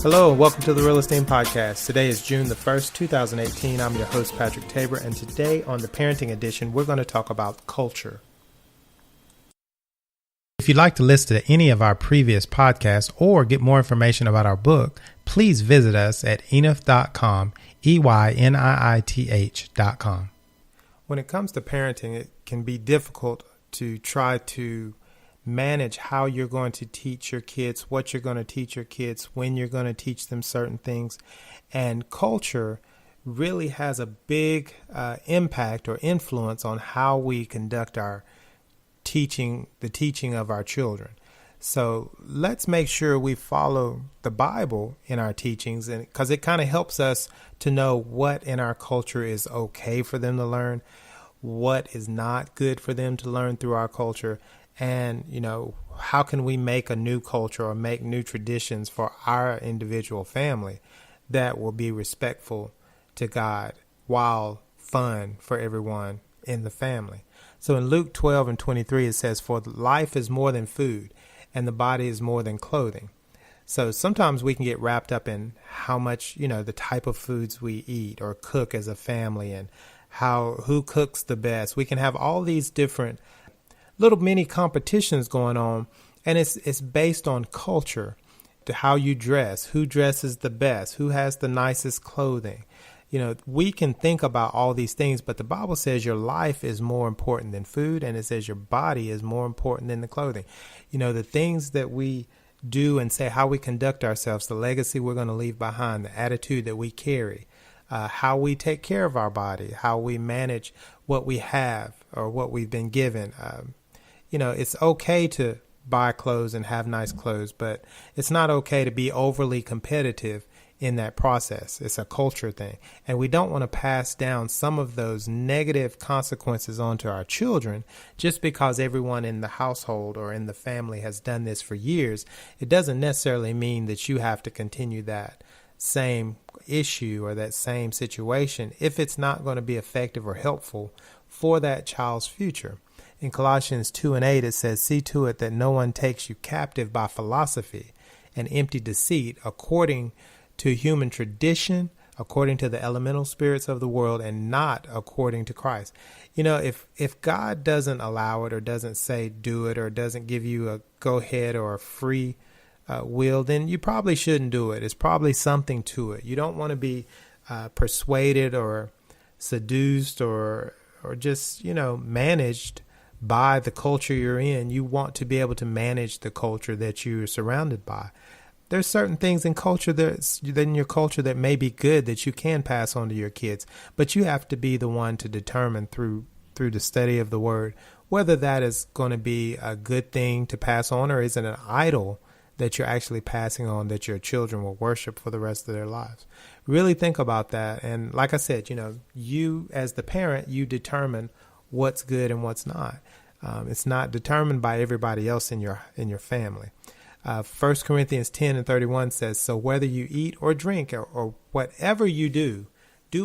Hello and welcome to the Real-Esteem podcast. Today is June the 1st, 2018. I'm your host, Patrick Tabor, and today on the Parenting Edition, we're going to talk about culture. If you'd like to listen to any of our previous podcasts or get more information about our book, please visit us at enith.com, EYNIITH.com. When it comes to parenting, it can be difficult to try to manage how you're going to teach your kids, what you're going to teach your kids, when you're going to teach them certain things. And culture really has a big impact or influence on how we conduct our teaching, the teaching of our children. So let's make sure we follow the Bible in our teachings, and because it kind of helps us to know what in our culture is okay for them to learn, what is not good for them to learn through our culture. And, how can we make a new culture or make new traditions for our individual family that will be respectful to God while fun for everyone in the family? So in Luke 12 and 23, it says, "For life is more than food, and the body is more than clothing." So sometimes we can get wrapped up in how much, the type of foods we eat or cook as a family and who cooks the best. We can have all these different little mini competitions going on, and it's based on culture, to how you dress, who dresses the best, who has the nicest clothing. We can think about all these things, but the Bible says your life is more important than food, and it says your body is more important than the clothing. The things that we do and say, how we conduct ourselves, the legacy we're going to leave behind, the attitude that we carry, how we take care of our body, how we manage what we have or what we've been given. It's okay to buy clothes and have nice clothes, but it's not okay to be overly competitive in that process. It's a culture thing. And we don't want to pass down some of those negative consequences onto our children just because everyone in the household or in the family has done this for years. It doesn't necessarily mean that you have to continue that same issue or that same situation if it's not going to be effective or helpful for that child's future. In Colossians 2 and 8, it says, "See to it that no one takes you captive by philosophy and empty deceit, according to human tradition, according to the elemental spirits of the world, and not according to Christ." If God doesn't allow it or doesn't say do it or doesn't give you a go ahead or a free will, then you probably shouldn't do it. It's probably something to it. You don't want to be persuaded or seduced or just, managed by the culture you're in. You want to be able to manage the culture that you're surrounded by. There's certain things in culture in your culture that may be good that you can pass on to your kids, but you have to be the one to determine through the study of the Word whether that is going to be a good thing to pass on, or is it an idol that you're actually passing on that your children will worship for the rest of their lives. Really think about that. And like I said, you as the parent, you determine what's good and what's not. It's not determined by everybody else in your family. 1 Corinthians 10 and 31 says, "So whether you eat or drink or whatever you do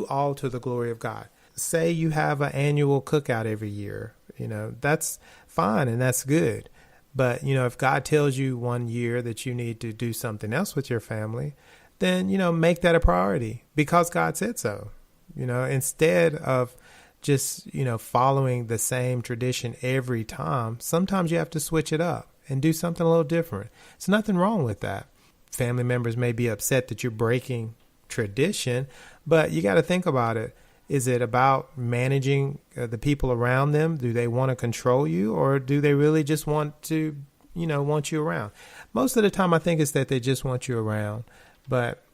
all to the glory of God." Say you have an annual cookout every year, that's fine and that's good. But, if God tells you one year that you need to do something else with your family, then, make that a priority because God said so. Instead of just, following the same tradition every time, sometimes you have to switch it up and do something a little different. There's nothing wrong with that. Family members may be upset that you're breaking tradition, but you got to think about it. Is it about managing the people around them? Do they want to control you, or do they really just want to, want you around? Most of the time, I think it's that they just want you around, but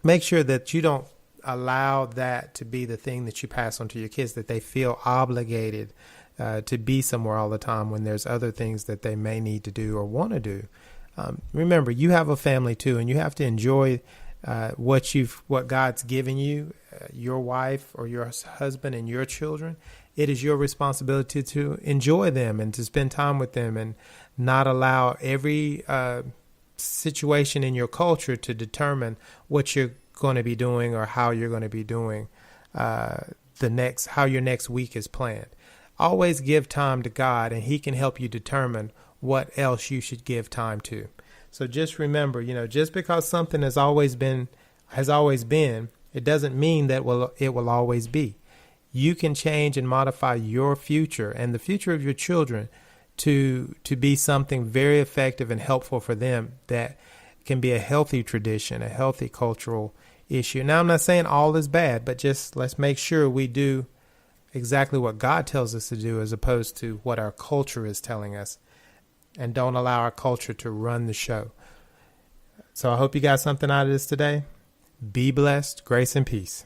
make sure that you don't allow that to be the thing that you pass on to your kids, that they feel obligated to be somewhere all the time when there's other things that they may need to do or want to do. Remember, you have a family too, and you have to enjoy what God's given you, your wife or your husband and your children. It is your responsibility to enjoy them and to spend time with them and not allow every situation in your culture to determine what you're going to be doing or how you're going to be doing how your next week is planned. Always give time to God, and He can help you determine what else you should give time to. So just remember, just because something has always been, it doesn't mean that it will always be. You can change and modify your future and the future of your children to be something very effective and helpful for them that can be a healthy tradition, a healthy cultural issue. Now, I'm not saying all is bad, but just let's make sure we do exactly what God tells us to do as opposed to what our culture is telling us, and don't allow our culture to run the show. So I hope you got something out of this today. Be blessed, grace and peace.